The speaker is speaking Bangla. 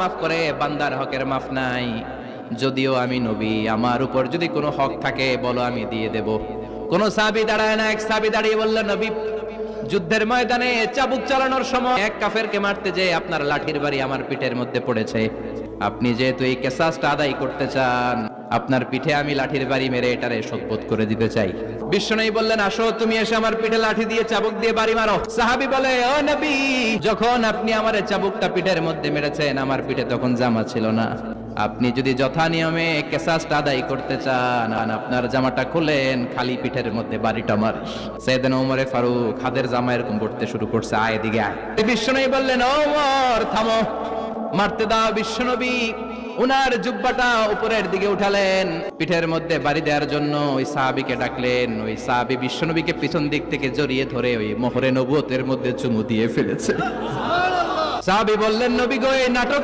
মাফ করে, বান্দার হকের মাফ নাই। যদিও আমি নবী, আমার উপর যদি কোনো হক থাকে বলো, আমি দিয়ে দেব। কোন সাহাবী দাঁড়ায় না। এক সাহাবী দাঁড়িয়ে বললেন, নবী, যুদ্ধের ময়দানে চাবুক চালানোর সময় এক কাফেরকে মারতে যেয়ে আপনার লাঠির বাড়ি আমার পিঠের মধ্যে পড়েছে। আপনি যেহেতু এই কিসাসটা আদায় করতে চান, আপনার পিঠে আমি লাঠির বাড়ি মেরে এটারে শোধবোধ করে দিতে চাই। বিশ্বনবী বললেন, আসো, তুমি এসে আমার পিঠে লাঠি দিয়ে চাবুক দিয়ে বাড়ি মারো। সাহাবী বলে, ও নবী, যখন আপনি আমার চাবুকটা পিঠের মধ্যে মেরেছেন, আমার পিঠে তখন জামা ছিল না। আপনি যদি যথা নিয়মে কিসাসটা আদায় করতে চান, আপনার জামাটা খুলেন, খালি পিঠের মধ্যে বাড়িটা মার। সাইয়েদনা ওমরে ফারুক হাতের জামা এরকম পড়তে শুরু করছে, আয় এদিকে আয়। বিশ্বনবী বললেন, ও ওমর, থামো, মারতে দাও। বিশ্বনবী উনার জুব্বাটা উপরের দিকে উঠালেন, পিঠের মধ্যে বাড়ি দেওয়ার জন্য ওই সাহাবীকে ডাকলেন। ওই সাহাবী বিশ্বনবীকে পিছন দিক থেকে জড়িয়ে ধরে ওই মোহরে নবুয়তের মধ্যে চুমু দিয়ে ফেলেছে। সাহাবী বললেন, নবী গো, এই নাটক